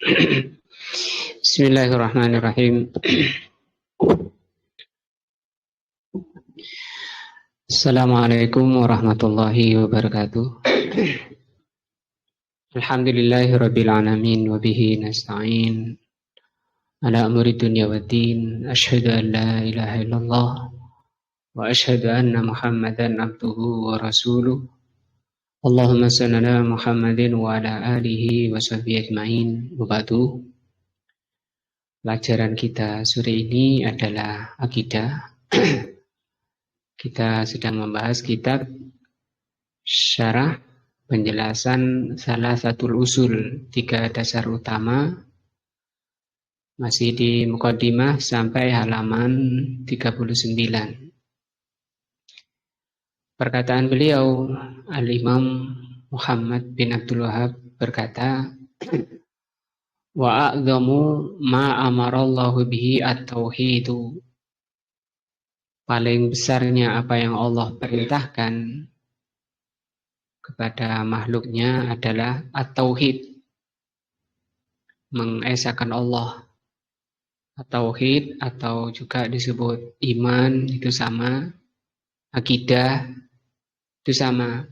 Bismillahirrahmanirrahim. Assalamualaikum warahmatullahi wabarakatuh. Alhamdulillahirabbil alamin wa bihi nasta'in ala amri dunya waddin. Asyhadu an la ilaha illallah wa asyhadu anna Muhammadan abduhu wa rasuluh. Allahumma shalli ala Muhammadin wa ala alihi wa sahbihi ajmain. Wa ba'du. Pelajaran kita sore ini adalah akidah. Kita sedang membahas kitab syarah penjelasan salah satu usul 3 dasar utama. Masih di muqaddimah sampai halaman 39. Perkataan beliau, Al-Imam Muhammad bin Abdul Wahhab berkata, wa a'dhamu ma amarallahu bihi at-tauhidu. Paling besarnya apa yang Allah perintahkan kepada makhluknya adalah at-tauhid, mengesahkan Allah. At-tauhid atau juga disebut iman itu sama, akidah itu sama.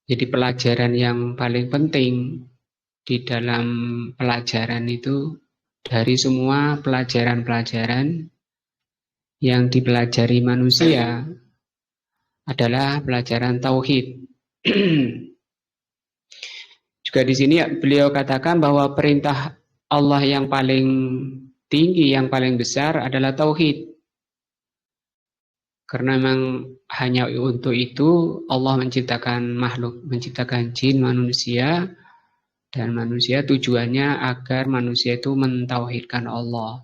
Jadi pelajaran yang paling penting di dalam pelajaran itu, dari semua pelajaran-pelajaran yang dipelajari manusia adalah pelajaran tauhid. Juga di sini beliau katakan bahwa perintah Allah yang paling tinggi, yang paling besar adalah tauhid. Karena memang hanya untuk itu Allah menciptakan makhluk, menciptakan jin, manusia. Dan manusia tujuannya agar manusia itu mentauhidkan Allah.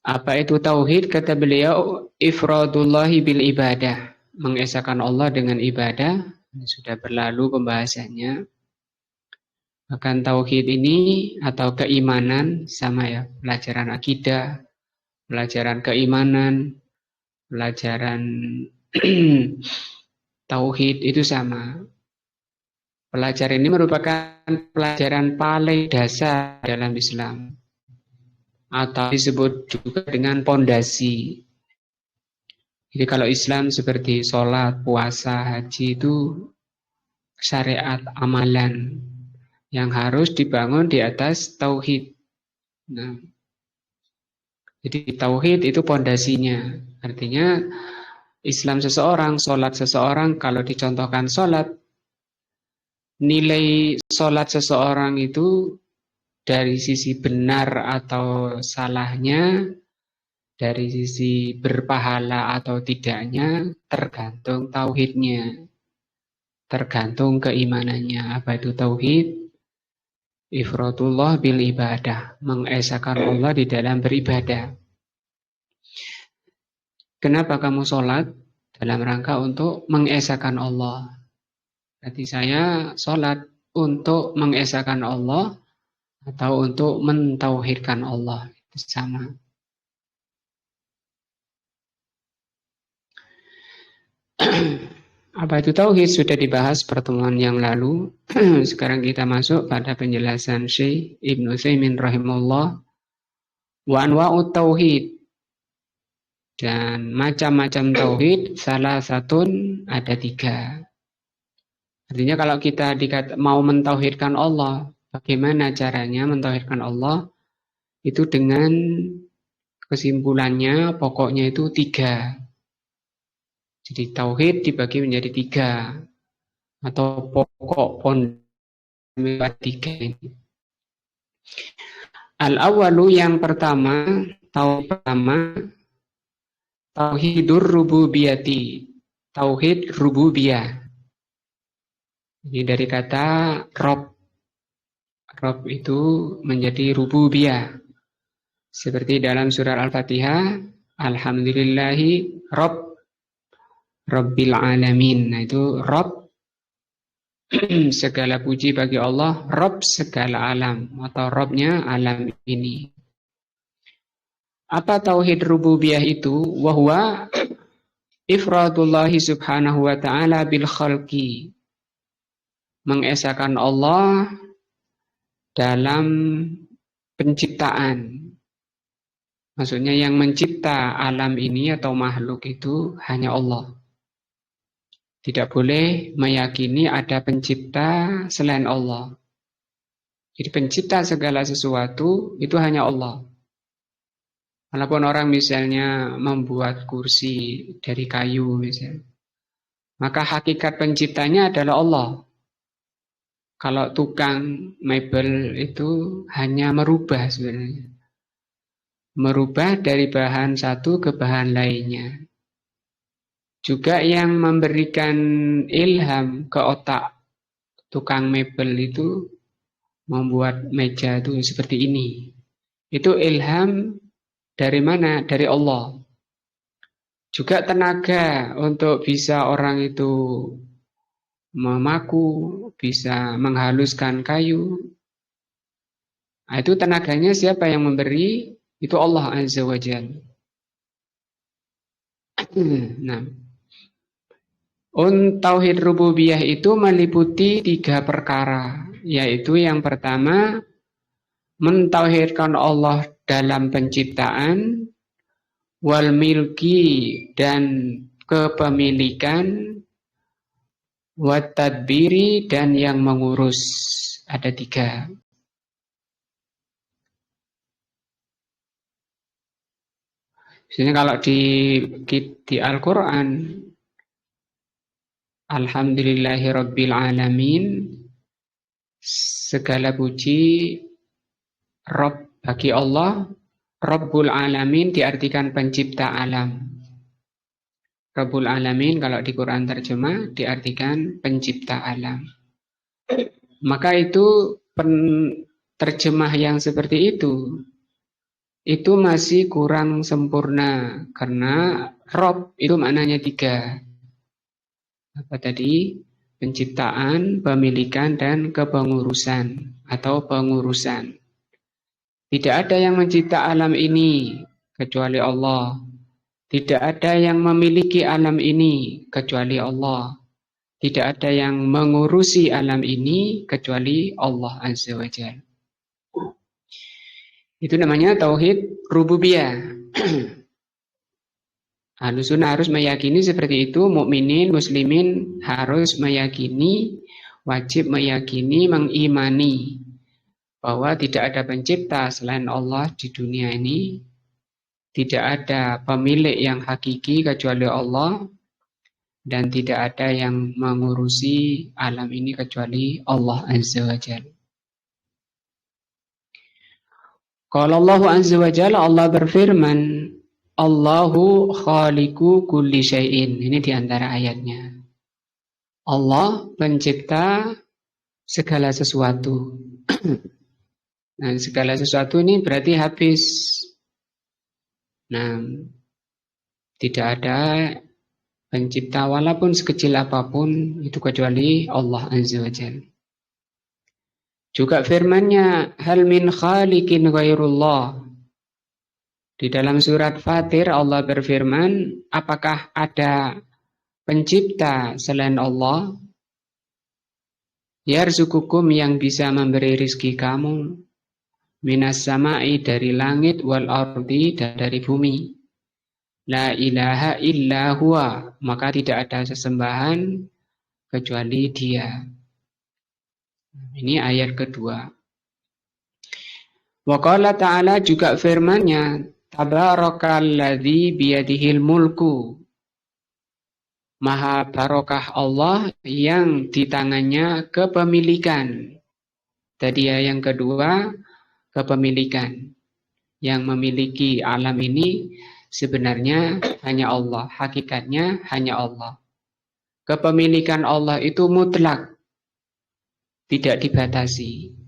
Apa itu tauhid? Kata beliau, ifradullahi bil ibadah, mengesahkan Allah dengan ibadah. Sudah berlalu pembahasannya. Bahkan tauhid ini atau keimanan sama ya, pelajaran akidah, pelajaran keimanan, pelajaran tauhid itu sama. Pelajaran ini merupakan pelajaran paling dasar dalam Islam, atau disebut juga dengan pondasi. Jadi kalau Islam seperti sholat, puasa, haji itu syariat amalan yang harus dibangun di atas tauhid. Nah, jadi tauhid itu pondasinya. Artinya Islam seseorang, sholat seseorang, kalau dicontohkan sholat, nilai sholat seseorang itu dari sisi benar atau salahnya, dari sisi berpahala atau tidaknya, tergantung tauhidnya, tergantung keimanannya. Apa itu tauhid? Ifratullah bil ibadah, mengesahkan Allah di dalam beribadah. Kenapa kamu sholat? Dalam rangka untuk mengesahkan Allah. Berarti saya sholat untuk mengesahkan Allah atau untuk mentauhidkan Allah. Itu sama. Apa itu tauhid? Sudah dibahas pertemuan yang lalu. Sekarang kita masuk pada penjelasan Syekh Ibnu Utsaimin rahimahullah. Wa anwa'ut tauhid. Dan macam-macam tauhid, salah satu ada 3. Artinya kalau kita mau mentauhidkan Allah, bagaimana caranya mentauhidkan Allah? Itu dengan kesimpulannya, pokoknya itu 3. Jadi tauhid dibagi menjadi 3, atau pokok pondasi 3 ini. Al-awwalu, yang pertama, tauhidur rububiyati, tauhid rububiyah. Ini dari kata Rob. Rob itu menjadi rububiyah. Seperti dalam surah Al-Fatihah, Alhamdulillahi Rabbil Alamin. Nah itu Rob, segala puji bagi Allah, Rob segala alam, atau Robnya alam ini. Apa tauhid rububiyah itu? Wahwa ifradullahi subhanahu wa ta'ala bil khalqi, mengesahkan Allah dalam penciptaan. Maksudnya yang mencipta alam ini atau makhluk itu hanya Allah. Tidak boleh meyakini ada pencipta selain Allah. Jadi pencipta segala sesuatu itu hanya Allah. Walaupun orang misalnya membuat kursi dari kayu misalnya, maka hakikat penciptanya adalah Allah. Kalau tukang mebel itu hanya merubah sebenarnya. Merubah dari bahan satu ke bahan lainnya. Juga yang memberikan ilham ke otak tukang mebel itu membuat meja itu seperti ini. Itu ilham dari mana? Dari Allah. Juga tenaga untuk bisa orang itu memaku, bisa menghaluskan kayu. Nah, itu tenaganya siapa yang memberi? Itu Allah Azza wa Jalla. Nah, tauhid rububiyah itu meliputi 3 perkara, yaitu yang pertama mentauhidkan Allah dalam penciptaan, wal milki dan kepemilikan, wat tadbiri dan yang mengurus. Ada 3. Misalnya kalau di Al-Quran, Alhamdulillahirabbil alamin, segala puji Rabb bagi Allah. Rabbul alamin diartikan pencipta alam. Rabbul alamin kalau di Quran terjemah diartikan pencipta alam. Maka itu terjemah yang seperti itu masih kurang sempurna, karena Rabb itu maknanya 3. Apa tadi? Penciptaan, pemilikan, dan kepengurusan atau pengurusan. Tidak ada yang mencipta alam ini kecuali Allah. Tidak ada yang memiliki alam ini kecuali Allah. Tidak ada yang mengurusi alam ini kecuali Allah Azza wa Jalla. Itu namanya tauhid rububiyah. Ahlussunnah harus meyakini seperti itu, mukminin, muslimin harus meyakini, wajib meyakini, mengimani bahwa tidak ada pencipta selain Allah di dunia ini, tidak ada pemilik yang hakiki kecuali Allah, dan tidak ada yang mengurusi alam ini kecuali Allah Azza wa Jalla. Kalau Allah Azza wa Jalla, Allah berfirman, Allahu khaliqu kulli syai'in. Ini diantara ayatnya. Allah pencipta segala sesuatu. Nah, segala sesuatu ini berarti habis. Nah, tidak ada pencipta walaupun sekecil apapun itu kecuali Allah Azza wa Jalla. Juga firman-Nya, hal min khaliqin ghairullah. Di dalam surat Fatir Allah berfirman, apakah ada pencipta selain Allah? Yarzukukum yang bisa memberi rizki kamu, minas sama'i dari langit, wal ardi dan dari bumi. La ilaha illa huwa, maka tidak ada sesembahan kecuali Dia. Ini ayat kedua. Wa qala ta'ala juga firman-Nya, Tabarakalladzi biyadihil mulku. Maha barokah Allah yang di tangannya kepemilikan. Tadi yang kedua, kepemilikan. Yang memiliki alam ini sebenarnya hanya Allah. Hakikatnya hanya Allah. Kepemilikan Allah itu mutlak. Tidak dibatasi.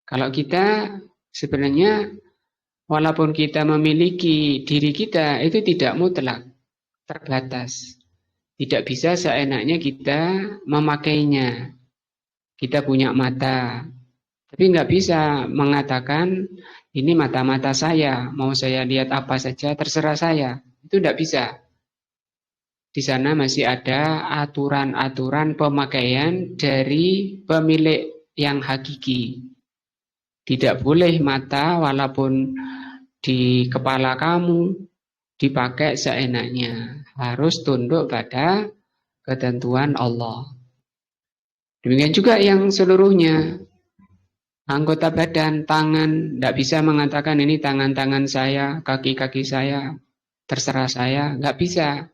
Kalau kita sebenarnya walaupun kita memiliki diri kita, itu tidak mutlak, terbatas. Tidak bisa seenaknya kita memakainya. Kita punya mata, tapi nggak bisa mengatakan, ini mata-mata saya, mau saya lihat apa saja, terserah saya. Itu nggak bisa. Di sana masih ada aturan-aturan pemakaian dari pemilik yang hakiki. Tidak boleh mata walaupun di kepala kamu dipakai seenaknya. Harus tunduk pada ketentuan Allah. Demikian juga yang seluruhnya. Anggota badan, tangan, tidak bisa mengatakan ini tangan-tangan saya, kaki-kaki saya, terserah saya, nggak bisa.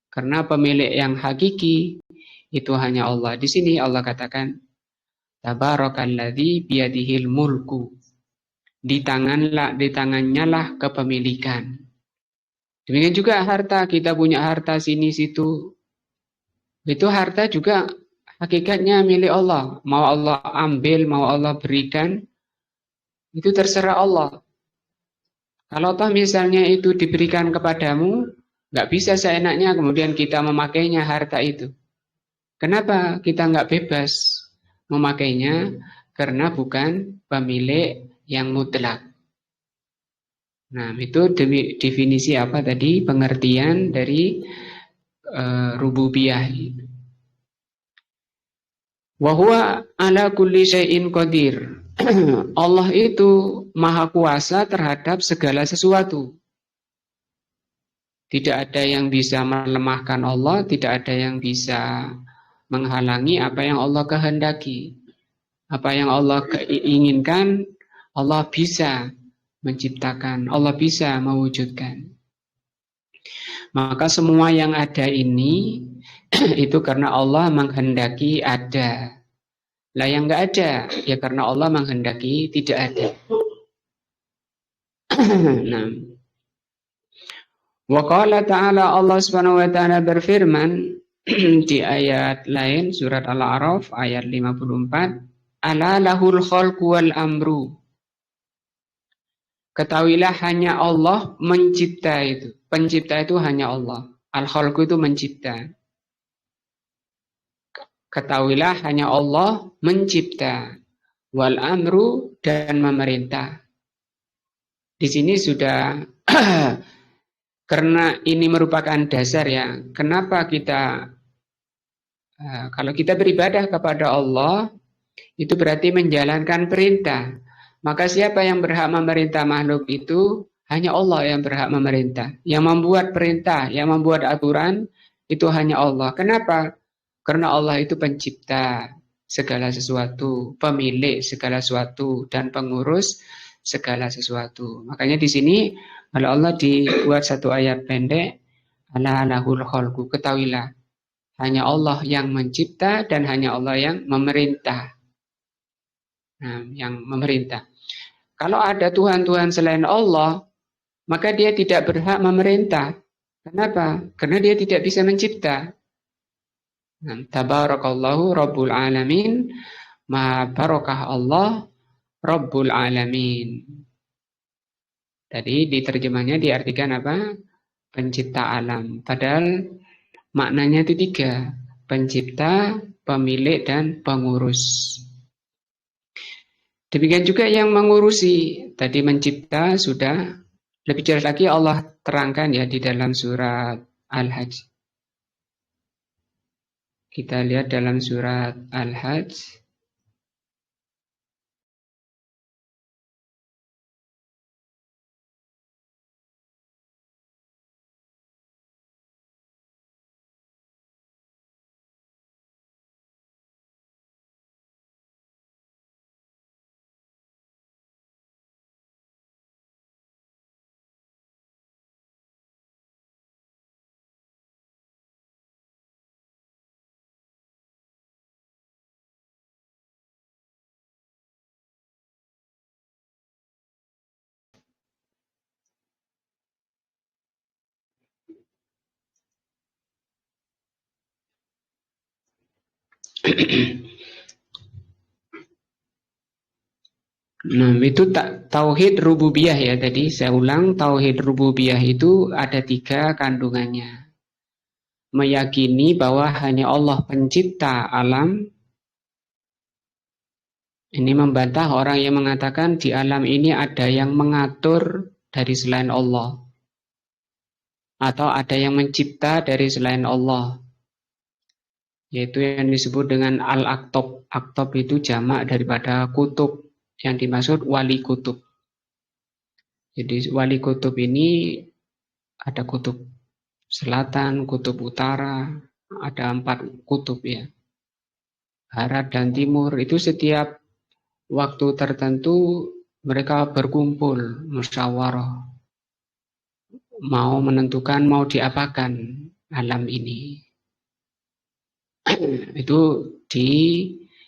Karena pemilik yang hakiki itu hanya Allah. Di sini Allah katakan, Tabarakalladzi biyadihil mulku. Di tangannya lah kepemilikan. Demikian juga harta, kita punya harta sini situ. Itu harta juga hakikatnya milik Allah. Mau Allah ambil, mau Allah berikan, itu terserah Allah. Kalau toh misalnya itu diberikan kepadamu, nggak bisa seenaknya kemudian kita memakainya harta itu. Kenapa kita nggak bebas memakainya? Karena bukan pemilik yang mutlak. Nah, itu definisi apa tadi? Pengertian dari rububiyah. Wa huwa ala kulli syai'in qadir. Allah itu maha kuasa terhadap segala sesuatu. Tidak ada yang bisa melemahkan Allah, tidak ada yang bisa menghalangi apa yang Allah kehendaki. Apa yang Allah inginkan, Allah bisa menciptakan, Allah bisa mewujudkan. Maka semua yang ada ini itu karena Allah menghendaki ada. Lah yang nggak ada ya karena Allah menghendaki tidak ada. Nah, wa qala ta'ala, Allah Subhanahu wa taala berfirman di ayat lain surat Al-A'raf ayat 54, ala lahul khalqu wal amru. Ketahuilah hanya Allah mencipta itu. Pencipta itu hanya Allah. Al-khalqu itu mencipta. Ketahuilah hanya Allah mencipta. Wal amru dan memerintah. Di sini sudah karena ini merupakan dasar ya. Kenapa kita kalau kita beribadah kepada Allah itu berarti menjalankan perintah. Maka siapa yang berhak memerintah makhluk itu? Hanya Allah yang berhak memerintah. Yang membuat perintah, yang membuat aturan itu hanya Allah. Kenapa? Karena Allah itu pencipta segala sesuatu, pemilik segala sesuatu, dan pengurus segala sesuatu. Makanya di sini kalau Allah dibuat satu ayat pendek, ala lahul khalqu, ketahuilah hanya Allah yang mencipta dan hanya Allah yang memerintah. Nah, yang memerintah. Kalau ada Tuhan-Tuhan selain Allah, maka dia tidak berhak memerintah. Kenapa? Karena dia tidak bisa mencipta. Tabarakallahu Rabbul Alamin. Maha barokah Allah Rabbul Alamin. Tadi di terjemahnya diartikan apa? Pencipta alam. Padahal maknanya itu tiga. Pencipta, pemilik, dan pengurus. Demikian juga yang mengurusi. Tadi mencipta sudah. Lebih jelas lagi Allah terangkan ya di dalam surat Al-Hajj. Kita lihat dalam surat Al-Hajj. Nah, itu tauhid rububiyah ya tadi. Saya ulang, tauhid rububiyah itu ada tiga kandungannya. Meyakini bahwa hanya Allah pencipta alam. Ini membantah orang yang mengatakan di alam ini ada yang mengatur dari selain Allah. Atau ada yang mencipta dari selain Allah. Yaitu yang disebut dengan al-aktob. Aktob itu jamak daripada kutub. yang dimaksud wali kutub. Jadi wali kutub ini ada kutub selatan, kutub utara, ada 4 kutub ya. Barat dan timur itu setiap waktu tertentu mereka berkumpul, musyawarah, mau menentukan mau diapakan alam ini. Itu di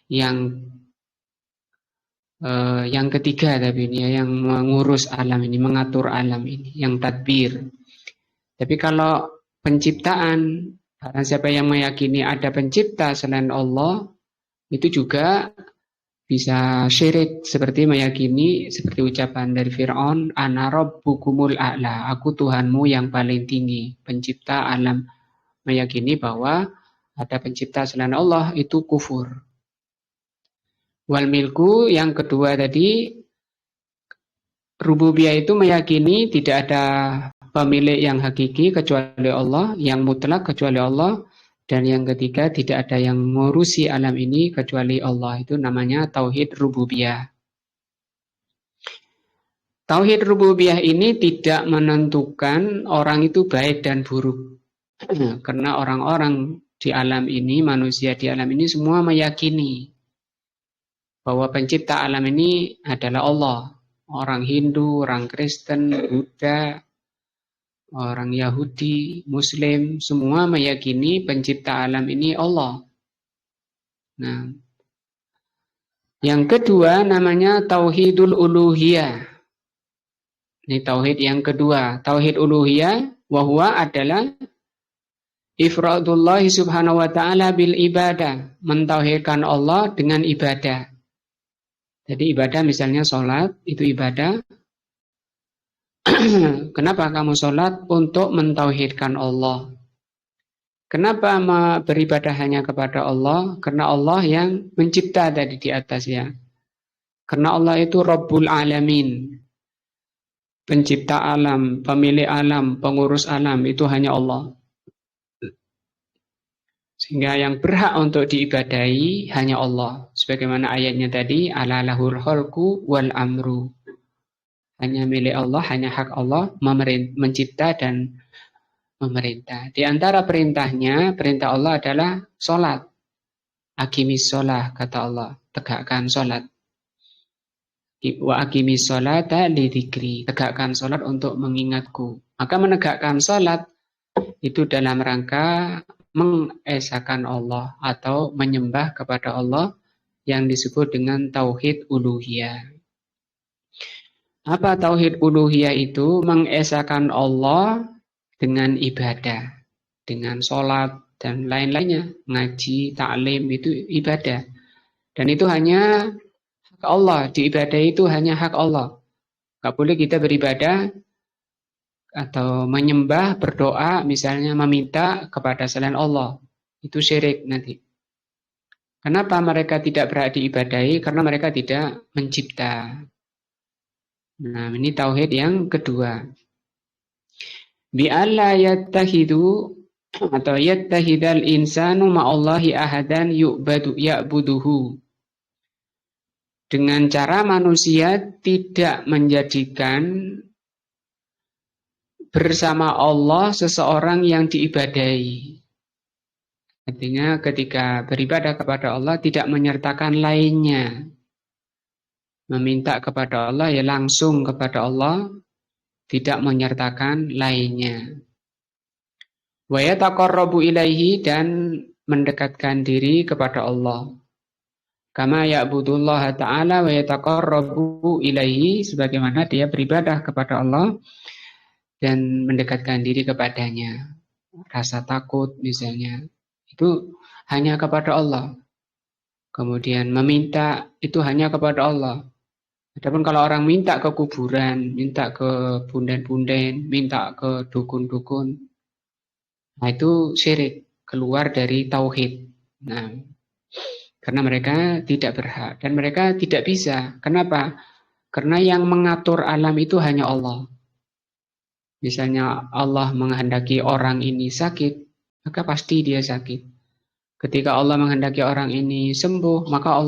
yang ketiga tapi ini ya, yang mengurus alam ini, mengatur alam ini, yang tadbir. Tapi kalau penciptaan, barang siapa yang meyakini ada pencipta selain Allah, itu juga bisa syirik, seperti meyakini seperti ucapan dari Fir'aun, ana rabbukumul a'la, aku Tuhanmu yang paling tinggi, pencipta alam. Meyakini bahwa ada pencipta selain Allah itu kufur. Wal milku yang kedua tadi, rububiyah itu meyakini tidak ada pemilik yang hakiki kecuali Allah, yang mutlak kecuali Allah, dan yang ketiga tidak ada yang mengurusi alam ini kecuali Allah. Itu namanya tauhid rububiyah. Tauhid rububiyah ini tidak menentukan orang itu baik dan buruk. Karena orang-orang di alam ini, manusia di alam ini semua meyakini bahwa pencipta alam ini adalah Allah. Orang Hindu, orang Kristen, Buddha, orang Yahudi, Muslim, semua meyakini pencipta alam ini Allah. Nah, yang kedua namanya tauhidul uluhiyah. Ini tauhid yang kedua. Tauhid uluhiyah wahwa adalah ifradullah subhanahu wa ta'ala bil ibadah. Mentauhidkan Allah dengan ibadah. Jadi ibadah misalnya sholat, itu ibadah. Kenapa kamu sholat? Untuk mentauhidkan Allah. Kenapa beribadah hanya kepada Allah? Karena Allah yang mencipta tadi di atas ya. Karena Allah itu Rabbul Alamin. Pencipta alam, pemilik alam, pengurus alam, itu hanya Allah. Sehingga yang berhak untuk diibadahi hanya Allah. Sebagaimana ayatnya tadi, ala lahul khalqu wal amru. Hanya milik Allah, hanya hak Allah mencipta dan memerintah. Di antara perintahnya, perintah Allah adalah sholat. Aqimis sholah, kata Allah. Tegakkan sholat. Wa aqimis sholata lidzikri. Tegakkan sholat untuk mengingatku. Maka menegakkan sholat itu dalam rangka mengesahkan Allah atau menyembah kepada Allah yang disebut dengan tauhid uluhiyah. Apa tauhid uluhiyah itu? Mengesahkan Allah dengan ibadah, dengan sholat dan lain-lainnya, ngaji, taklim itu ibadah. Dan itu hanya hak Allah, diibadahi itu hanya hak Allah. Gak boleh kita beribadah atau menyembah, berdoa, misalnya meminta kepada selain Allah. Itu syirik nanti. Kenapa mereka tidak berhak diibadahi? Karena mereka tidak mencipta. Nah, ini tauhid yang kedua. Bi'alla yattahidu atau yattahidal insanu ma'allahi ahadan ya'buduhu. Dengan cara manusia tidak menjadikan bersama Allah seseorang yang diibadahi. Artinya ketika beribadah kepada Allah tidak menyertakan lainnya. Meminta kepada Allah ya langsung kepada Allah, tidak menyertakan lainnya. Wa yataqarrabu ilaihi, dan mendekatkan diri kepada Allah. Kama ya'budullaha ta'ala wa yataqarrabu ilaihi, sebagaimana dia beribadah kepada Allah dan mendekatkan diri kepadanya. Rasa takut misalnya, itu hanya kepada Allah. Kemudian meminta itu hanya kepada Allah. Adapun kalau orang minta ke kuburan, minta ke punden-punden, minta ke dukun-dukun, nah itu syirik, keluar dari tauhid. Nah, karena mereka tidak berhak dan mereka tidak bisa. Kenapa? Karena yang mengatur alam itu hanya Allah. Misalnya Allah menghendaki orang ini sakit, maka pasti dia sakit. Ketika Allah menghendaki orang ini sembuh, maka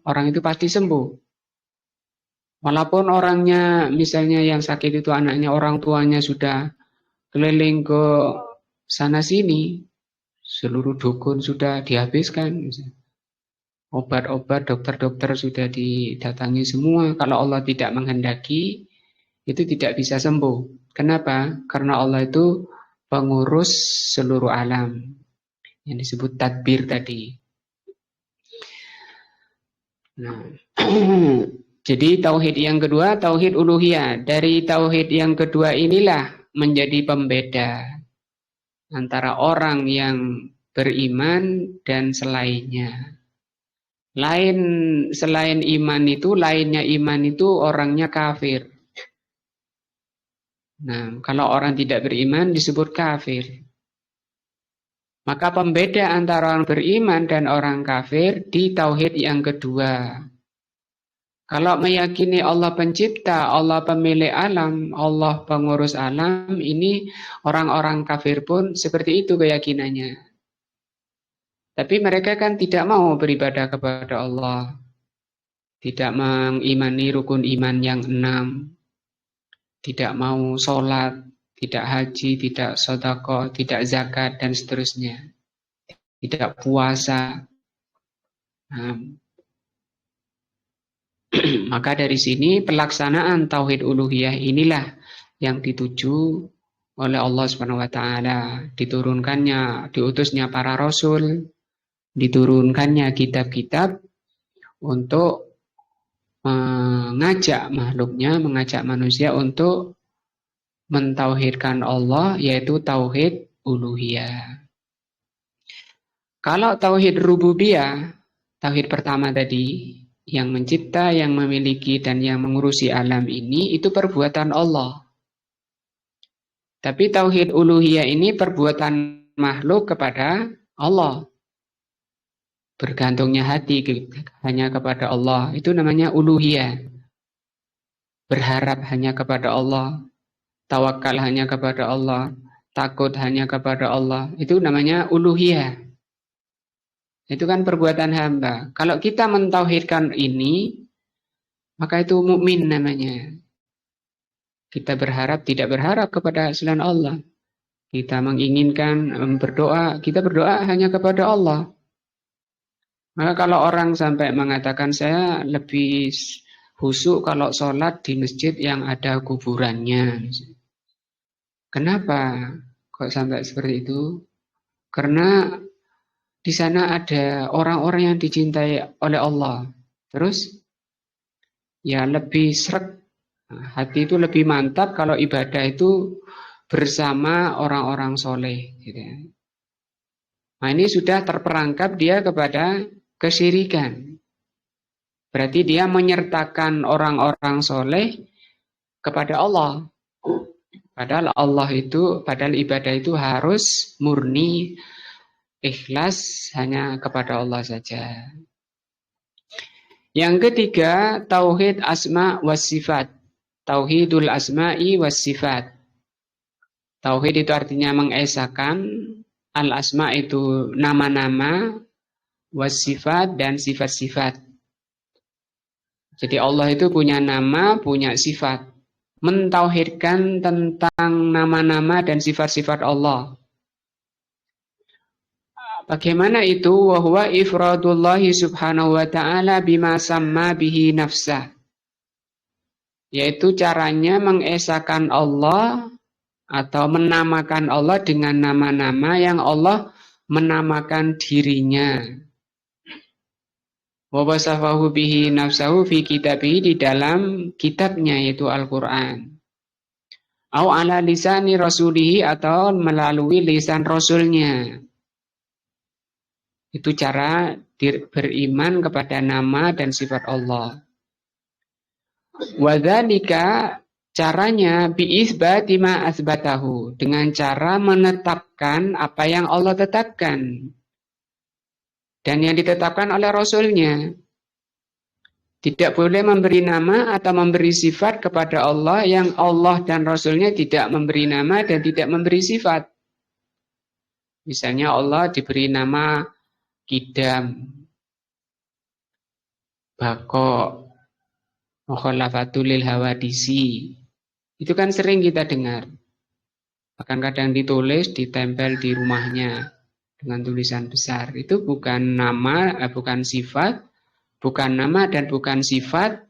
orang itu pasti sembuh. Walaupun orangnya misalnya yang sakit itu anaknya, orang tuanya sudah keliling ke sana sini, seluruh dukun sudah dihabiskan. Obat-obat, dokter-dokter sudah didatangi semua. Kalau Allah tidak menghendaki, itu tidak bisa sembuh. Kenapa? Karena Allah itu pengurus seluruh alam. Yang disebut tadbir tadi. Nah, jadi tauhid yang kedua, tauhid uluhiyah. Dari tauhid yang kedua inilah menjadi pembeda antara orang yang beriman dan selainnya. Selain iman itu, lainnya iman itu orangnya kafir. Nah, kalau orang tidak beriman disebut kafir. Maka pembeda antara orang beriman dan orang kafir di tauhid yang kedua. Kalau meyakini Allah pencipta, Allah pemilik alam, Allah pengurus alam, ini orang-orang kafir pun seperti itu keyakinannya. Tapi mereka kan tidak mau beribadah kepada Allah. Tidak mengimani rukun iman yang 6. Tidak mau sholat, tidak haji, tidak sedekah, tidak zakat, dan seterusnya. Tidak puasa. Nah, maka dari sini pelaksanaan tauhid uluhiyah inilah yang dituju oleh Allah Subhanahu wa taala, diturunkannya, diutusnya para rasul, diturunkannya kitab-kitab untuk mengajak makhluknya, mengajak manusia untuk mentauhidkan Allah, yaitu tauhid uluhiyah. Kalau tauhid rububiyah, tauhid pertama tadi, yang mencipta, yang memiliki, dan yang mengurusi alam ini, itu perbuatan Allah. Tapi tauhid uluhiyah ini perbuatan makhluk kepada Allah. Bergantungnya hati hanya kepada Allah. Itu namanya uluhiyah. Berharap hanya kepada Allah. Tawakal hanya kepada Allah. Takut hanya kepada Allah. Itu namanya uluhiyah. Itu kan perbuatan hamba. Kalau kita mentauhidkan ini, maka itu mukmin namanya. Kita tidak berharap kepada selain Allah. Kita menginginkan berdoa, kita berdoa hanya kepada Allah. Maka kalau orang sampai mengatakan saya lebih khusyuk kalau sholat di masjid yang ada kuburannya. Kenapa kok sampai seperti itu? Karena di sana ada orang-orang yang dicintai oleh Allah. Terus ya lebih sreg, hati itu lebih mantap kalau ibadah itu bersama orang-orang soleh. Gitu ya. Nah ini sudah terperangkap dia kepada kesyirikan. Berarti dia menyertakan orang-orang soleh kepada Allah. Padahal ibadah itu harus murni, ikhlas hanya kepada Allah saja. Yang ketiga, tauhid asma was sifat. Tauhidul asma'i was sifat. Tauhid itu artinya mengesahkan, al-asma itu nama-nama, was sifat dan sifat-sifat. Jadi Allah itu punya nama, punya sifat. Mentauhidkan tentang nama-nama dan sifat-sifat Allah. Bagaimana itu? Wa huwa ifradullahi subhanahu wa ta'ala bima samma bihi nafsah. Yaitu caranya mengesahkan Allah atau menamakan Allah dengan nama-nama yang Allah menamakan dirinya. Wa wasafahu bihi nafsahu fi kitabihi, di dalam kitabnya yaitu Al-Qur'an. Au ala lisani rasulihi, atau melalui lisan rasulnya. Itu cara beriman kepada nama dan sifat Allah. Wadzalika, caranya biisbati ma asbatahu, dengan cara menetapkan apa yang Allah tetapkan dan yang ditetapkan oleh Rasulnya. Tidak boleh memberi nama atau memberi sifat kepada Allah yang Allah dan Rasulnya tidak memberi nama dan tidak memberi sifat. Misalnya Allah diberi nama Kidam, Bako, Mukhalafatul lil hawadisi. Itu kan sering kita dengar. Bahkan kadang ditulis, ditempel di rumahnya dengan tulisan besar. Itu bukan nama, bukan sifat, bukan nama dan bukan sifat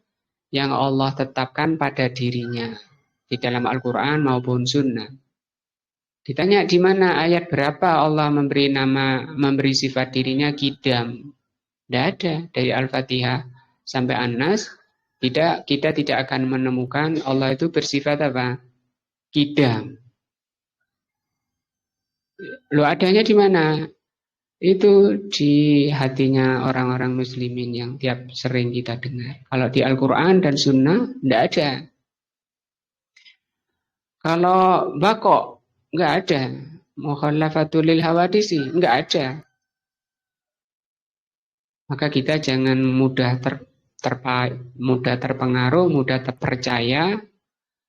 yang Allah tetapkan pada dirinya di dalam Al-Quran maupun Sunnah. Ditanya di mana ayat berapa Allah memberi nama, memberi sifat dirinya Qidam. Tidak ada dari Al-Fatihah sampai An-Nas. Kita tidak akan menemukan Allah itu bersifat apa? Qidam. Lo adanya di mana? Itu di hatinya orang-orang muslimin yang tiap sering kita dengar. Kalau di Al-Quran dan Sunnah, tidak ada. Kalau bakok, nggak ada. Mukhalafatul lil hawadisi, nggak ada. Maka kita jangan mudah terpengaruh, mudah terpercaya.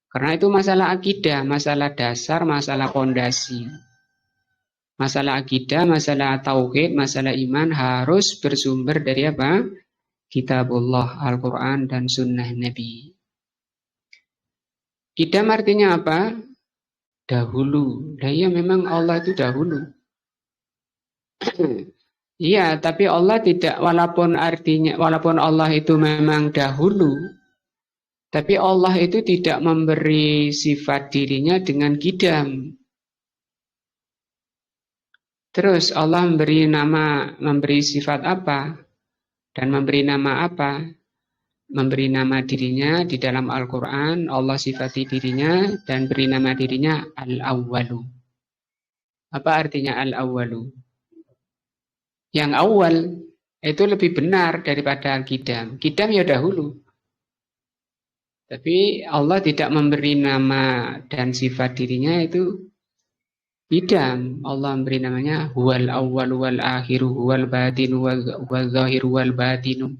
Karena itu masalah akidah, masalah dasar, masalah pondasi. Masalah akidah, masalah tauhid, masalah iman harus bersumber dari apa? Kitabullah, Al-Quran, dan Sunnah Nabi. Qidam artinya apa? Dahulu. Nah, iya memang Allah itu dahulu. Iya, tapi Allah tidak, walaupun Allah itu memang dahulu, tapi Allah itu tidak memberi sifat dirinya dengan qidam. Terus Allah memberi sifat apa? Dan memberi nama apa? Memberi nama dirinya di dalam Al-Quran, Allah sifati dirinya dan beri nama dirinya Al-Awwalu. Apa artinya Al-Awwalu? Yang awal itu lebih benar daripada Al-Qidam. Qidam ya dahulu. Tapi Allah tidak memberi nama dan sifat dirinya itu Qidam. Allah memberi namanya Huwal Awwal wal Akhiru Huwal Batinu wal Zahiru wal Batinu.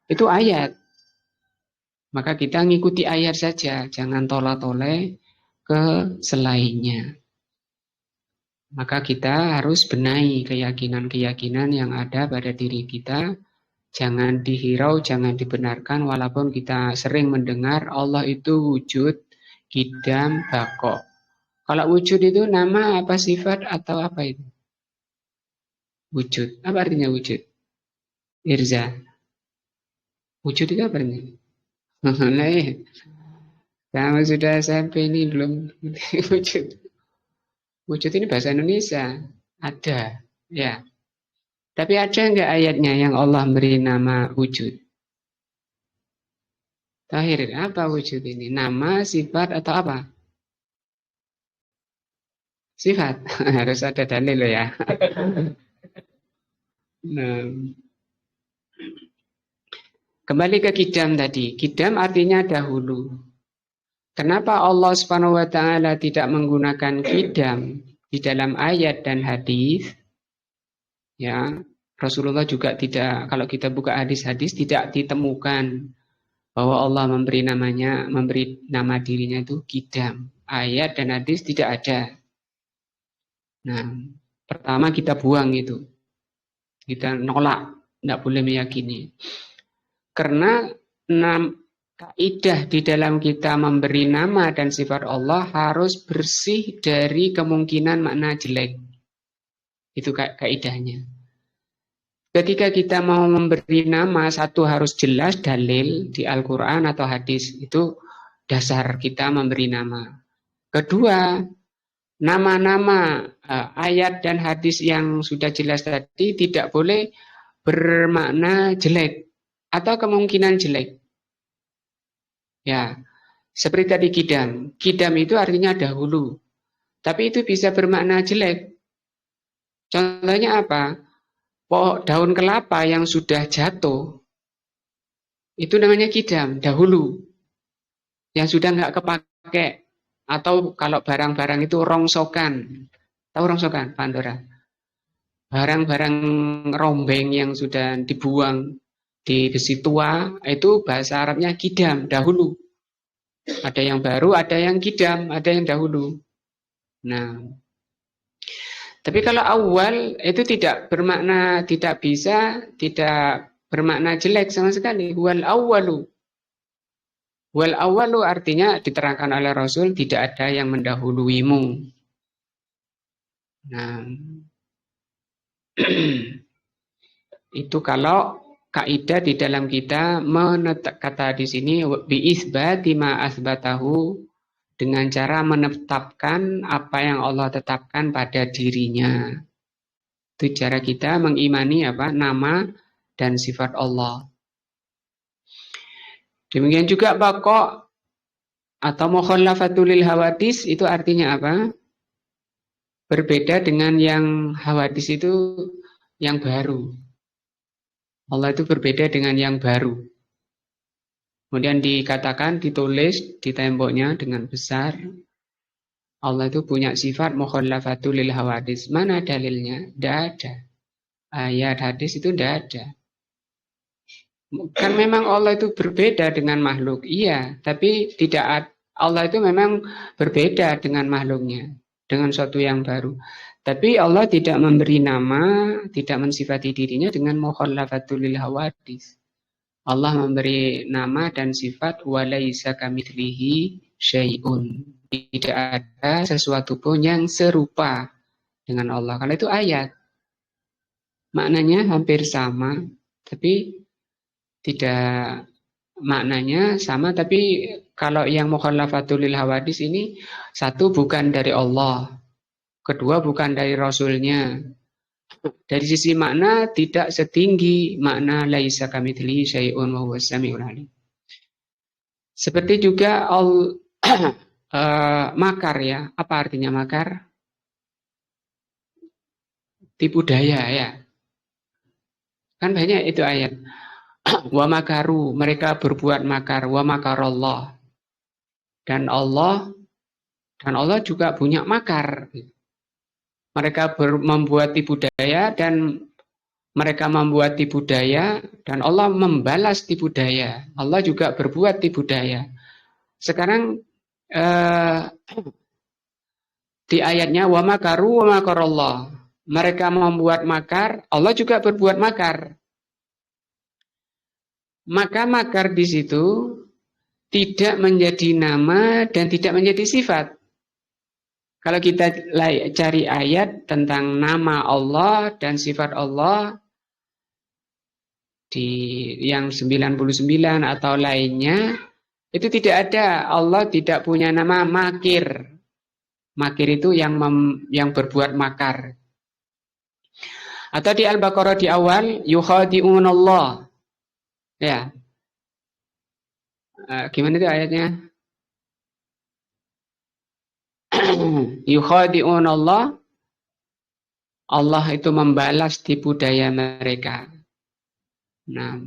Itu ayat. Maka kita ngikuti ayat saja, jangan tolak-toleh ke selainnya. Maka kita harus benahi keyakinan-keyakinan yang ada pada diri kita. Jangan dihirau, jangan dibenarkan walaupun kita sering mendengar Allah itu wujud, qidam, baqo. Kalau wujud itu nama apa sifat atau apa itu? Wujud. Apa artinya wujud? Irza. Wujud itu apa artinya? Nah, kamu sudah SMP ini belum wujud. Wujud ini bahasa Indonesia. Ada. Ya. Tapi ada enggak ayatnya yang Allah beri nama wujud? Tahir, apa wujud ini? Nama, sifat, atau apa? Sifat. Harus ada dalil ya. Nah. Kembali ke qidam tadi. Qidam artinya dahulu. Kenapa Allah Subhanahu wa taala tidak menggunakan qidam di dalam ayat dan hadis? Ya, Rasulullah juga tidak, kalau kita buka hadis-hadis tidak ditemukan bahwa Allah memberi nama dirinya itu qidam. Ayat dan hadis tidak ada. Nah, pertama kita buang itu. Kita nolak, tidak boleh meyakini. Karena kaidah di dalam kita memberi nama dan sifat Allah harus bersih dari kemungkinan makna jelek. Itu kaidahnya. Ketika kita mau memberi nama, satu harus jelas dalil di Al-Quran atau hadis. Itu dasar kita memberi nama. Kedua, nama-nama ayat dan hadis yang sudah jelas tadi tidak boleh bermakna jelek atau kemungkinan jelek. Ya, seperti tadi qidam. Qidam itu artinya dahulu. Tapi itu bisa bermakna jelek. Contohnya apa? Daun kelapa yang sudah jatuh, itu namanya qidam, dahulu. Yang sudah nggak kepake. Atau kalau barang-barang itu rongsokan. Tahu rongsokan, Pak Andora? Barang-barang rombeng yang sudah dibuang di besi tua, itu bahasa Arabnya qidam, dahulu. Ada yang baru, ada yang qidam, ada yang dahulu. Nah, tapi kalau awal itu tidak bermakna, tidak bermakna jelek sama sekali. Wal awwalu. Wal awalu artinya diterangkan oleh Rasul tidak ada yang mendahuluimu. Nah, itu kalau kaidah di dalam kita kata di sini bi isbati ma asbatahu, dengan cara menetapkan apa yang Allah tetapkan pada dirinya. Itu cara kita mengimani nama dan sifat Allah. Demikian juga baqo atau mukhallafatul lil hawadis, itu artinya apa? Berbeda dengan yang hawadis itu yang baru. Allah itu berbeda dengan yang baru. Kemudian dikatakan, ditulis di temboknya dengan besar, Allah itu punya sifat mukhallafatul lil hawadis. Mana dalilnya? Tidak ada. Ayat hadis itu tidak ada. Kan memang Allah itu berbeda dengan makhluk. Iya, tapi tidak, Allah itu memang berbeda dengan makhluknya, dengan suatu yang baru. Tapi Allah tidak memberi nama, tidak mensifati dirinya dengan mukhallafatul lil hawadis. Allah memberi nama dan sifat walaisa kamitslihi syai'un. Tidak ada sesuatu pun yang serupa dengan Allah. Kalau itu ayat, maknanya hampir sama, tapi tidak maknanya sama. Tapi kalau yang mukhallafatul lil hawadis ini, satu bukan dari Allah, kedua bukan dari Rasulnya. Dari sisi makna tidak setinggi makna laisa kamitslihi syai'un wa huwas samiul alim. Seperti juga makar ya. Apa artinya makar? Tipu daya ya. Kan banyak itu ayat. Wa makaru, mereka berbuat makar. Wa makarallah. Dan Allah juga punya makar. Mereka membuat tipu daya dan mereka membuat tipu daya dan Allah membalas tipu daya. Allah juga berbuat tipu daya. Sekarang di ayatnya wa makaru wa makarallah. Mereka membuat makar, Allah juga berbuat makar. Maka makar di situ tidak menjadi nama dan tidak menjadi sifat. Kalau kita cari ayat tentang nama Allah dan sifat Allah di yang 99 atau lainnya, itu tidak ada. Allah tidak punya nama makir. Makir itu yang berbuat makar. Atau di Al-Baqarah di awal, yukhadi'unallah. Ya. Gimana itu ayatnya? Yukhadi'unallah. Allah itu membalas tipu daya mereka. Nah,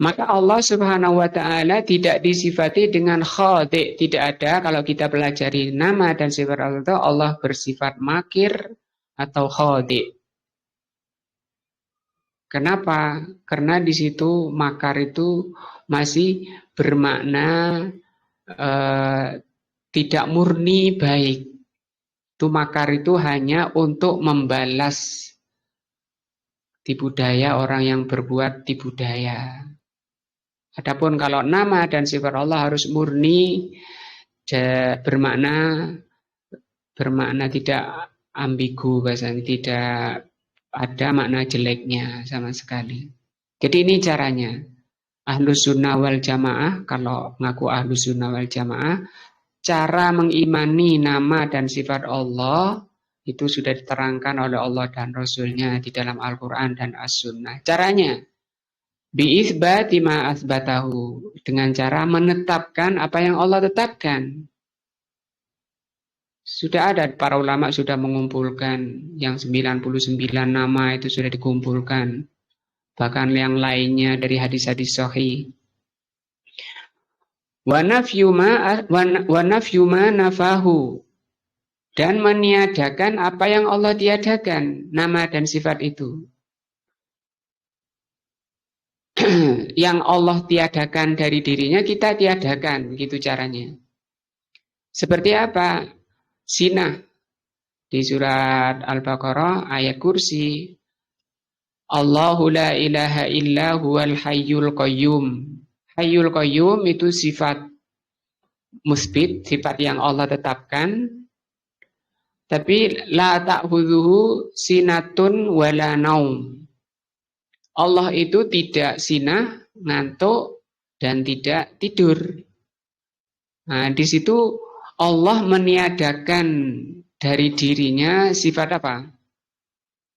maka Allah Subhanahu wa taala tidak disifati dengan khadi', tidak ada. Kalau kita pelajari nama dan sifat Allah itu, Allah bersifat makir atau khadi'. Kenapa? Karena di situ makar itu masih bermakna tidak murni baik. Itu makar itu hanya untuk membalas tipu daya orang yang berbuat tipu daya. Adapun kalau nama dan sifat Allah harus murni, bermakna tidak ambigu, bahasanya tidak ada makna jeleknya sama sekali. Jadi ini caranya. Ahlus sunnah wal jamaah, kalau ngaku ahlus sunnah wal jamaah, cara mengimani nama dan sifat Allah itu sudah diterangkan oleh Allah dan Rasulnya di dalam Al-Quran dan As-Sunnah. Caranya, bi'ithbati ma asbatahu, dengan cara menetapkan apa yang Allah tetapkan. Sudah ada, para ulama sudah mengumpulkan yang 99 nama itu sudah dikumpulkan. Bahkan yang lainnya dari hadis-hadis sahih. Wa nafyu ma nafahu, dan meniadakan apa yang Allah tiadakan, nama dan sifat itu. Yang Allah tiadakan dari dirinya kita tiadakan, begitu caranya. Seperti apa? Sinah di surat Al-Baqarah ayat kursi. Allahu la ilaha illa huwal hayyul qayyum. Hayyul Qayyum itu sifat musbit, sifat yang Allah tetapkan. Tapi la ta'khudhuhu sinatun wala naum. Allah itu tidak sinah, ngantuk, dan tidak tidur. Nah, di situ Allah meniadakan dari dirinya sifat apa?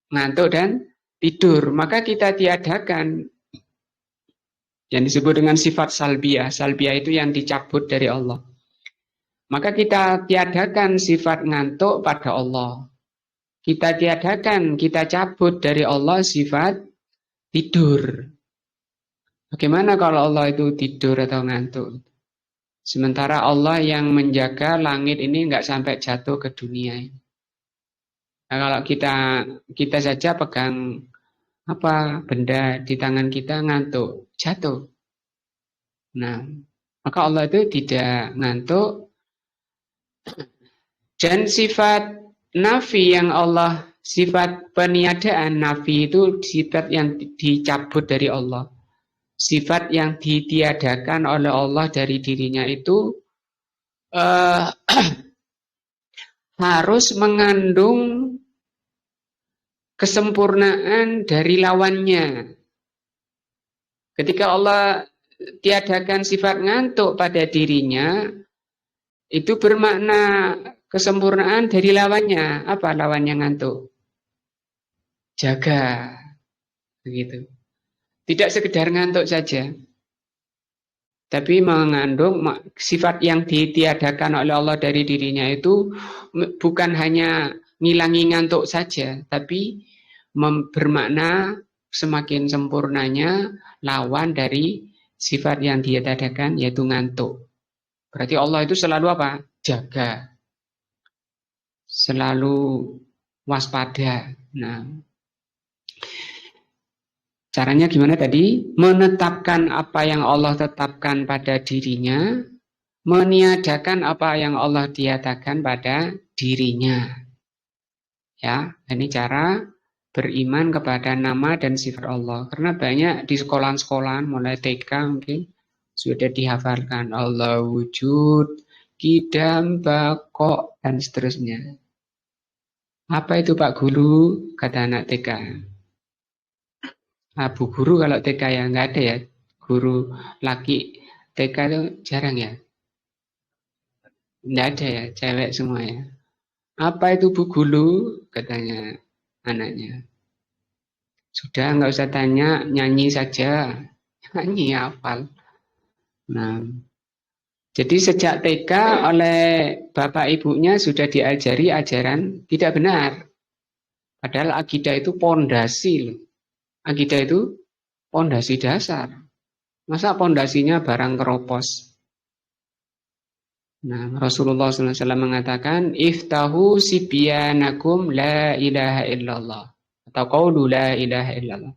Ngantuk dan tidur. Maka kita tiadakan yang disebut dengan sifat salbiyah. Salbiyah itu yang dicabut dari Allah. Maka kita tiadakan sifat ngantuk pada Allah. Kita tiadakan, kita cabut dari Allah sifat tidur. Bagaimana kalau Allah itu tidur atau ngantuk? Sementara Allah yang menjaga langit ini nggak sampai jatuh ke dunia. Nah, kalau kita saja pegang apa benda di tangan kita ngantuk, jatuh. Nah, maka Allah itu tidak ngantuk. Dan sifat nafi yang Allah, sifat peniadaan, nafi itu sifat yang dicabut dari Allah. Sifat yang ditiadakan oleh Allah dari dirinya itu harus mengandung kesempurnaan dari lawannya. Ketika Allah tiadakan sifat ngantuk pada dirinya, itu bermakna kesempurnaan dari lawannya. Apa lawannya ngantuk? Jaga. Begitu. Tidak sekedar ngantuk saja. Tapi mengandung sifat yang ditiadakan oleh Allah dari dirinya itu bukan hanya ngilangi ngantuk saja, tapi bermakna semakin sempurnanya lawan dari sifat yang ditiadakan yaitu ngantuk. Berarti Allah itu selalu apa? Jaga. Selalu waspada. Nah, caranya gimana tadi? Menetapkan apa yang Allah tetapkan pada dirinya, meniadakan apa yang Allah tiadakan pada dirinya. Ya, ini cara beriman kepada nama dan sifat Allah. Karena banyak di sekolah-sekolah mulai TK mungkin sudah dihafalkan Allah wujud, qidam, baqo, dan seterusnya. Apa itu Pak Guru? Kata anak TK. Bu guru kalau TK ya nggak ada ya. Guru laki TK itu jarang ya. Nggak ada ya, cewek semua ya. Apa itu Bu Guru? Katanya anaknya. Sudah nggak usah tanya, nyanyi saja. Nyanyi hafal. Nah, jadi sejak TK oleh bapak ibunya sudah diajari ajaran tidak benar. Padahal akidah itu pondasi loh. Akidah itu pondasi dasar. Masa pondasinya barang keropos? Nah, Rasulullah SAW mengatakan, iftahu sibyanakum la ilaha illallah. Atau qaulu la ilaha illallah.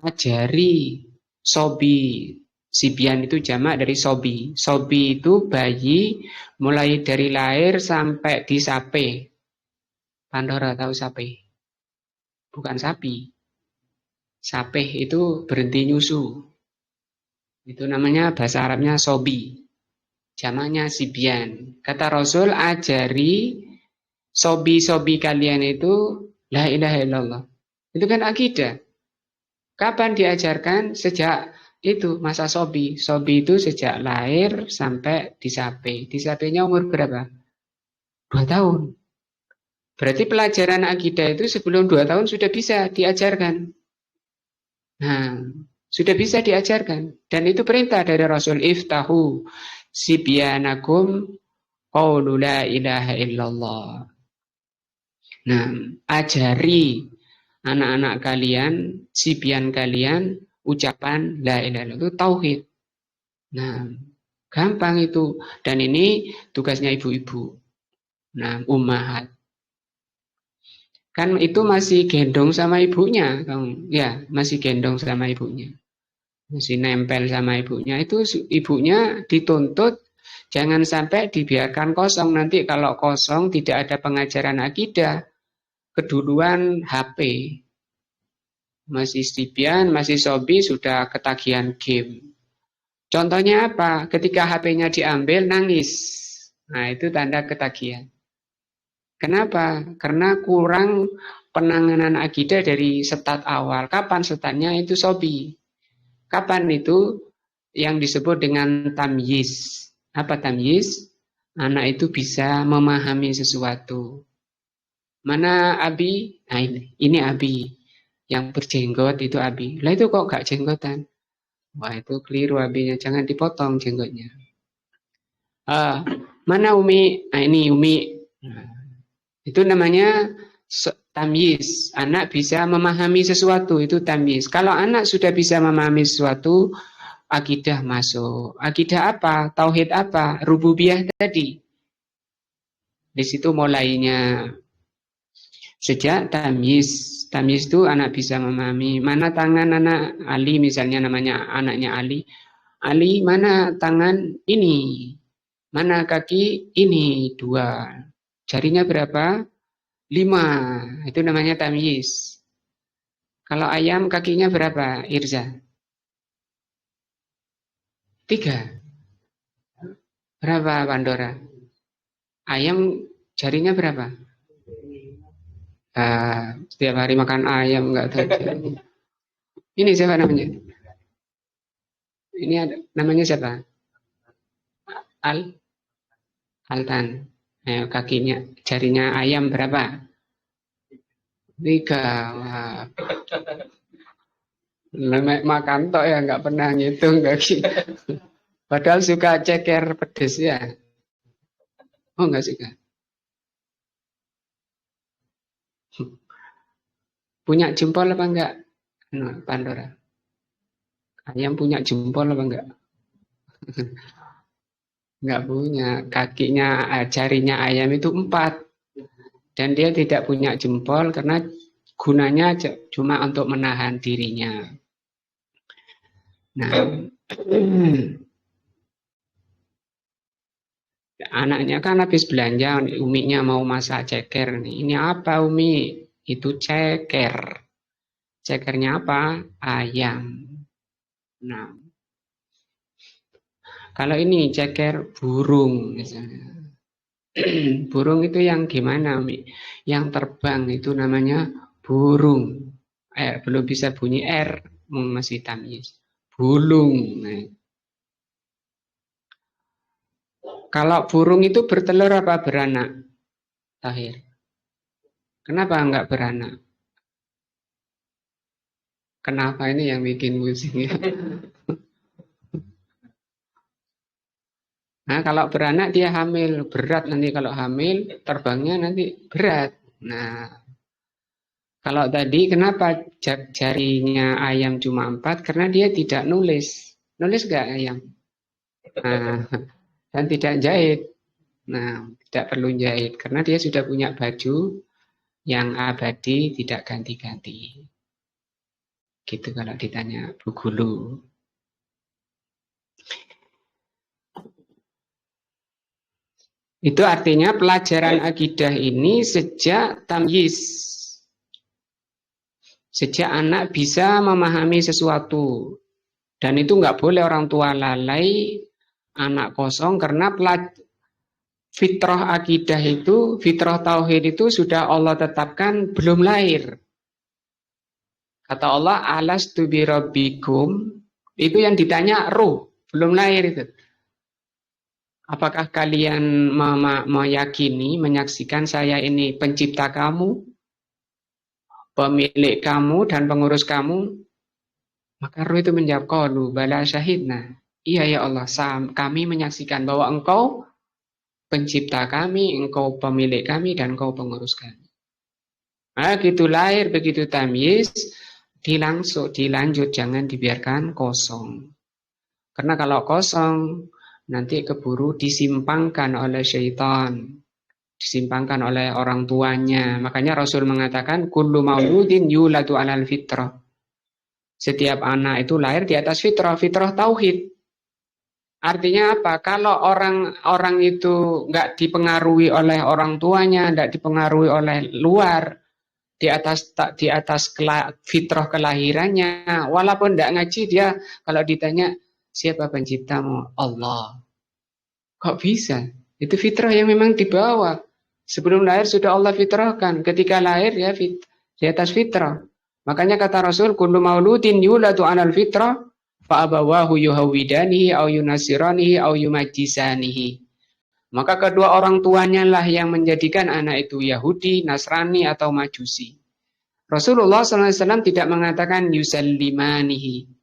Ajari sobi. Sibyan itu jamak dari sobi. Sobi itu bayi mulai dari lahir sampai disape. Pandora tahu sape? Bukan sapi. Sapeh itu berhenti nyusu. Itu namanya bahasa Arabnya sobi. Jamaknya sibyan. Kata Rasul, ajari sobi-sobi kalian itu la ilaha illallah. Itu kan akidah. Kapan diajarkan? Sejak itu masa sobi. Sobi itu sejak lahir sampai disape. Disapenya umur berapa? 2 tahun. Berarti pelajaran akidah itu sebelum 2 tahun sudah bisa diajarkan. Nah, sudah bisa diajarkan. Dan itu perintah dari Rasul, iftahu sibyanakum qaulu la ilaha illallah. Nah, ajari anak-anak kalian, sibyan kalian, ucapan la ilaha illallah, itu tauhid. Nah, gampang itu. Dan ini tugasnya ibu-ibu. Nah, ummahat. Kan itu masih gendong sama ibunya, ya masih gendong sama ibunya, masih nempel sama ibunya. Itu ibunya dituntut jangan sampai dibiarkan kosong. Nanti kalau kosong tidak ada pengajaran akidah, keduluan HP, masih sibyan, masih sobi sudah ketagihan game. Contohnya apa? Ketika HP-nya diambil, nangis. Nah, itu tanda ketagihan. Kenapa? Karena kurang penanganan akidah dari setat awal. Kapan setatnya? Itu sobi. Kapan itu yang disebut dengan tamyiz? Apa tamyiz? Anak itu bisa memahami sesuatu. Mana Abi? Nah, ini Abi. Yang berjenggot itu Abi. Lah itu kok gak jenggotan? Wah, itu keliru Abinya. Jangan dipotong jenggotnya. Mana Umi? Nah, ini Umi. Nah, itu namanya tamyiz. Anak bisa memahami sesuatu, itu tamyiz. Kalau anak sudah bisa memahami sesuatu, akidah masuk. Akidah apa? Tauhid apa? Rububiyah tadi. Di situ mulainya. Sejak tamyiz. Tamyiz itu anak bisa memahami. Mana tangan anak Ali, misalnya namanya anaknya Ali. Ali, mana tangan ini? Mana kaki ini? 2. Jarinya berapa? 5. Itu namanya tamyiz. Kalau ayam kakinya berapa, Irza? 3. Berapa, Pandora? Ayam jarinya berapa? Setiap hari makan ayam nggak tahu. Ini siapa namanya? Ini namanya siapa? Altan. Kakinya, jarinya ayam berapa? 3. Wah. Makan tok ya, nggak pernah ngitung kaki. Padahal suka ceker pedes ya. Oh, nggak suka. Punya jempol apa enggak? Pandora. Ayam punya jempol apa enggak? Enggak punya. Kakinya, jarinya ayam itu 4. Dan dia tidak punya jempol karena gunanya cuma untuk menahan dirinya. Nah, anaknya kan habis belanja, uminya mau masak ceker. Ini apa Umi? Itu ceker. Cekernya apa? Ayam. Nah, kalau ini ceker burung misalnya. Burung itu yang gimana, Umi? Yang terbang itu namanya burung. Belum bisa bunyi R, masih tamyiz. Bulung. Nah. Kalau burung itu bertelur apa beranak? Tahir. Kenapa enggak beranak? Kenapa ini yang bikin pusing ya? Nah, kalau beranak dia hamil, berat nanti kalau hamil, terbangnya nanti berat. Nah, kalau tadi kenapa jarinya ayam cuma 4? Karena dia tidak nulis. Nulis enggak ayam? Nah, dan tidak jahit. Nah, tidak perlu jahit karena dia sudah punya baju yang abadi, tidak ganti-ganti. Gitu kalau ditanya Bu Gulu. Itu artinya pelajaran akidah ini sejak tamyiz. Sejak anak bisa memahami sesuatu. Dan itu nggak boleh orang tua lalai, anak kosong, karena fitrah akidah itu, fitrah tauhid itu sudah Allah tetapkan belum lahir. Kata Allah, alastu bi rabbikum, itu yang ditanya ruh, belum lahir itu. Apakah kalian meyakini, menyaksikan saya ini pencipta kamu, pemilik kamu, dan pengurus kamu? Maka roh itu menjawab, qalu bala syahidna. Iya ya Allah, kami menyaksikan bahwa engkau pencipta kami, engkau pemilik kami, dan engkau pengurus kami. Nah, begitu lahir, begitu tamyiz, dilanjut, jangan dibiarkan kosong. Karena kalau kosong, nanti keburu disimpangkan oleh syaitan, disimpangkan oleh orang tuanya. Makanya Rasul mengatakan kullu mauludin yuladu alal fitrah. Setiap anak itu lahir di atas fitrah, fitrah tauhid. Artinya apa? Kalau orang itu nggak dipengaruhi oleh orang tuanya, nggak dipengaruhi oleh luar, di atas fitrah kelahirannya, walaupun nggak ngaji, dia kalau ditanya Siapa penciptamu? Allah. Kok bisa? Itu fitrah yang memang dibawa. Sebelum lahir sudah Allah fitrahkan. Ketika lahir ya di atas fitrah. Makanya kata Rasul, kullu mauludin yuladu 'alal fitrah fa abawahu yuhawidanihi au yunasiranihi au yumajjisanihi. Maka kedua orang tuanya lah yang menjadikan anak itu Yahudi, Nasrani atau Majusi. Rasulullah SAW tidak mengatakan yusallimanihi.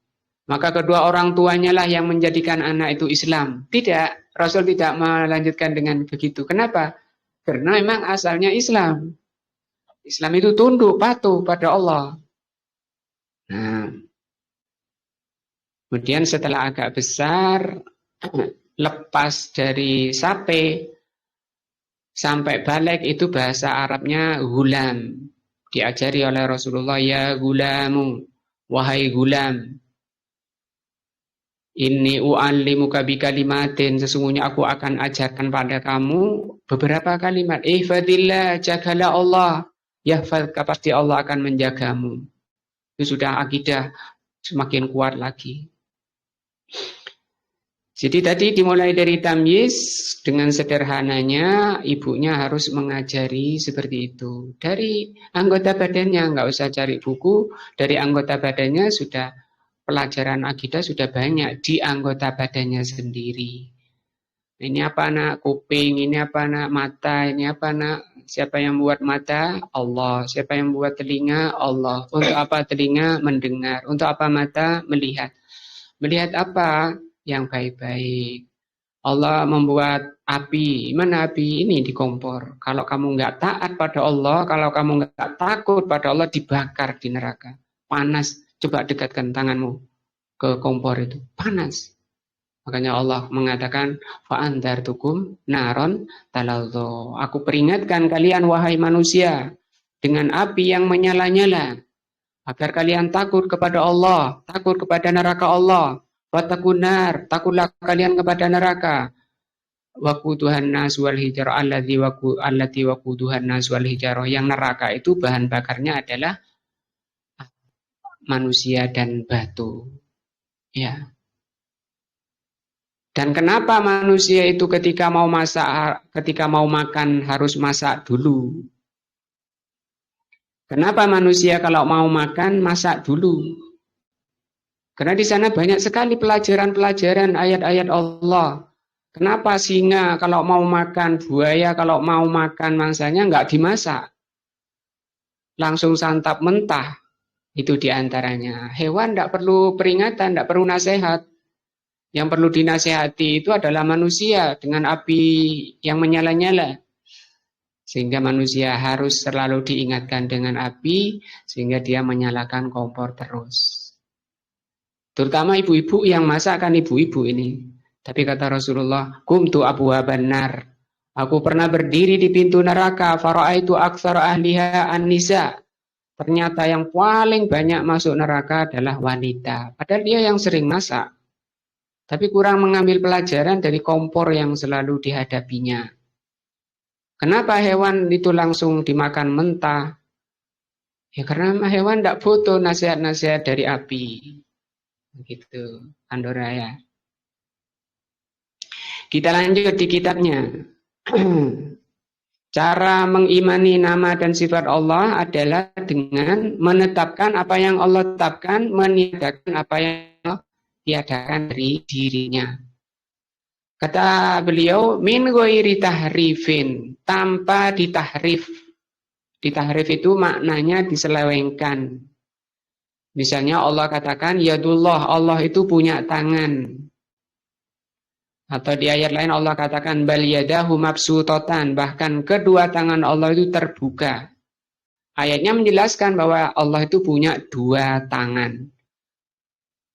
Maka kedua orang tuanya lah yang menjadikan anak itu Islam. Tidak, Rasul tidak melanjutkan dengan begitu. Kenapa? Karena memang asalnya Islam. Islam itu tunduk, patuh pada Allah. Nah, kemudian setelah agak besar, lepas dari sape, sampai balik itu bahasa Arabnya gulam. Diajari oleh Rasulullah, ya gulamu, wahai gulam. Inni u'allimuka bikalimatin, sesungguhnya aku akan ajarkan pada kamu beberapa kalimat. Ihfadillah, jagalah Allah. Yahfadka, pasti Allah akan menjagamu. Itu sudah akidah semakin kuat lagi. Jadi tadi dimulai dari tamyiz, dengan sederhananya ibunya harus mengajari seperti itu. Dari anggota badannya, nggak usah cari buku, dari anggota badannya sudah pelajaran akidah sudah banyak di anggota badannya sendiri. Ini apa nak? Kuping, ini apa nak? Mata, ini apa nak? Siapa yang buat mata? Allah. Siapa yang buat telinga? Allah. Untuk apa telinga? Mendengar. Untuk apa mata? Melihat. Melihat apa? Yang baik-baik. Allah membuat api. Mana api? Ini di kompor. Kalau kamu nggak taat pada Allah, kalau kamu nggak takut pada Allah, dibakar di neraka. Panas. Coba dekatkan tanganmu ke kompor itu. Panas. Makanya Allah mengatakan, fa'andartukum naron talalzo. Aku peringatkan kalian wahai manusia dengan api yang menyala-nyala. Agar kalian takut kepada Allah, takut kepada neraka Allah. Wattaqunar, takutlah kalian kepada neraka. Waquduhan nas wal hijarah allati waquduhan nas wal hijarah. Yang neraka itu bahan bakarnya adalah manusia dan batu. Ya. Dan kenapa manusia itu ketika mau makan harus masak dulu? Kenapa manusia kalau mau makan masak dulu? Karena di sana banyak sekali pelajaran-pelajaran ayat-ayat Allah. Kenapa singa kalau mau makan, buaya kalau mau makan mangsanya nggak dimasak? Langsung santap mentah. Itu diantaranya. Hewan tidak perlu peringatan, tidak perlu nasihat. Yang perlu dinasihati itu adalah manusia dengan api yang menyala-nyala. Sehingga manusia harus selalu diingatkan dengan api, sehingga dia menyalakan kompor terus. Terutama ibu-ibu yang masak kan ibu-ibu ini. Tapi kata Rasulullah, kumtu abwaban nar. Aku pernah berdiri di pintu neraka, fara'aitu aktsara ahliha an-nisa. Ternyata yang paling banyak masuk neraka adalah wanita. Padahal dia yang sering masak. Tapi kurang mengambil pelajaran dari kompor yang selalu dihadapinya. Kenapa hewan itu langsung dimakan mentah? Ya karena hewan tidak butuh nasihat-nasihat dari api. Begitu, Andora ya. Kita lanjut di kitabnya. Cara mengimani nama dan sifat Allah adalah dengan menetapkan apa yang Allah tetapkan, meniadakan apa yang Allah tiadakan dari dirinya. Kata beliau, min ghairi tahrifin, tanpa ditahrif. Ditahrif itu maknanya diselewengkan. Misalnya Allah katakan, yadullah, Allah itu punya tangan. Atau di ayat lain Allah katakan bal yadahu mabsuutatan, bahkan kedua tangan Allah itu terbuka. Ayatnya menjelaskan bahwa Allah itu punya dua tangan.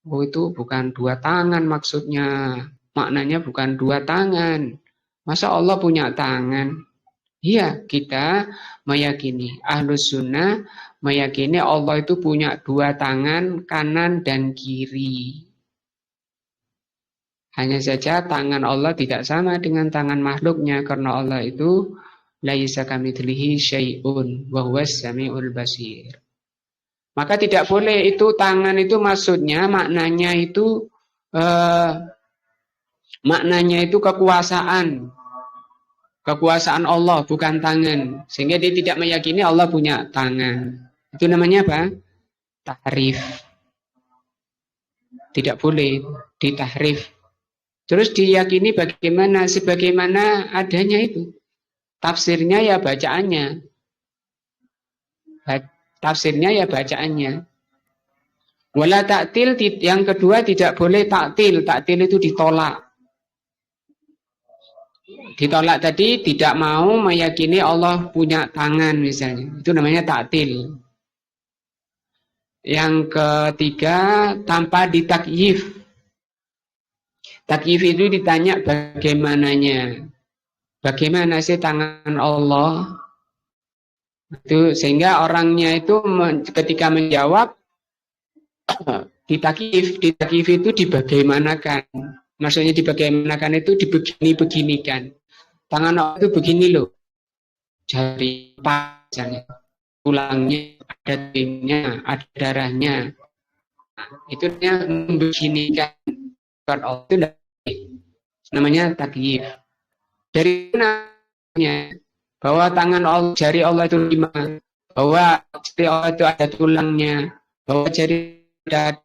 Oh itu bukan dua tangan maksudnya. Maknanya bukan dua tangan. Masa Allah punya tangan? Iya, kita meyakini. Ahlus sunnah meyakini Allah itu punya dua tangan, kanan dan kiri. Hanya saja tangan Allah tidak sama dengan tangan makhluknya karena Allah itu laisa kamitslihi syai'un wa huwas samiul basir. Maka tidak boleh itu tangan itu maksudnya maknanya itu eh, maknanya itu kekuasaan Allah bukan tangan, sehingga dia tidak meyakini Allah punya tangan. Itu namanya apa? Tahrif. Tidak boleh ditahrif. Terus diyakini bagaimana? Sebagaimana adanya itu. Tafsirnya ya bacaannya. Tafsirnya ya bacaannya. Wala taktil, yang kedua tidak boleh taktil. Taktil itu ditolak. Ditolak tadi tidak mau meyakini Allah punya tangan misalnya. Itu namanya taktil. Yang ketiga tanpa ditakyif. Takyif itu ditanya bagaimananya. Bagaimana sih tangan Allah? Itu sehingga orangnya itu ketika menjawab ditakif itu dibagaimanakan. Maksudnya dibagaimanakan itu dibegini-beginikan. Tangan Allah itu begini loh. Jari misalnya. Tulangnya, ada timnya, ada darahnya. Nah, itu membeginikan. Allah itu namanya takyif. Dari mana bahwa tangan Allah, jari Allah itu 5, bahwa jari Allah itu ada tulangnya, bahwa jari ada,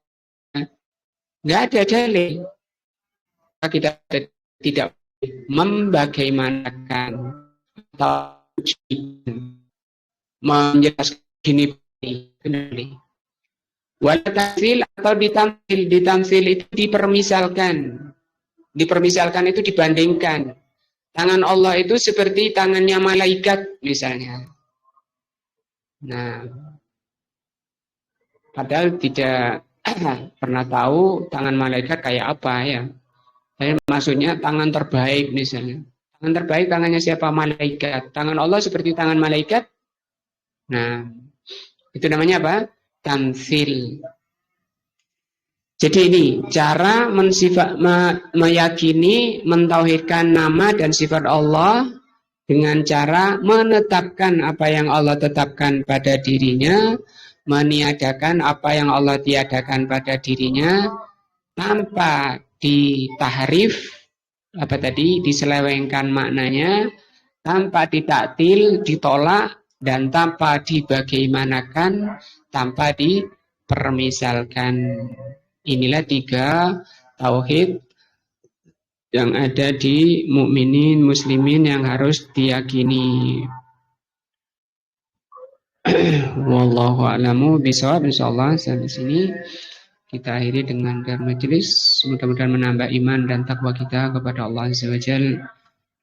nggak ada dalil. Kita tidak membagaimanakan atau menjelaskan gini. Wala tamsil atau ditamsil itu dipermisalkan itu dibandingkan. Tangan Allah itu seperti tangannya malaikat misalnya. Nah, padahal tidak pernah tahu tangan malaikat kayak apa ya. Maksudnya tangan terbaik misalnya. Tangan terbaik tangannya siapa? Malaikat. Tangan Allah seperti tangan malaikat. Nah, itu namanya apa? Tamsil. Jadi ini cara meyakini, mentauhidkan nama dan sifat Allah dengan cara menetapkan apa yang Allah tetapkan pada dirinya, meniadakan apa yang Allah tiadakan pada dirinya, tanpa ditahrif, diselewengkan maknanya, tanpa ditaktil, ditolak, dan tanpa dibagaimanakan, tanpa dipermisalkan. Inilah 3 tauhid yang ada di mukminin muslimin yang harus diyakini. Wallahu a'lamu bishawab. Insyaallah sampai sini kita akhiri dengan majelis, mudah-mudahan menambah iman dan takwa kita kepada Allah Azza wa Jalla.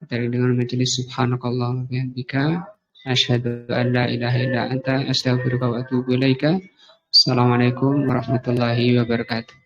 Kita dengan majelis subhanakallah wa bihamdika asyhadu an la ilaha illa anta astaghfiruka wa atubu ilaika. Assalamualaikum warahmatullahi wabarakatuh.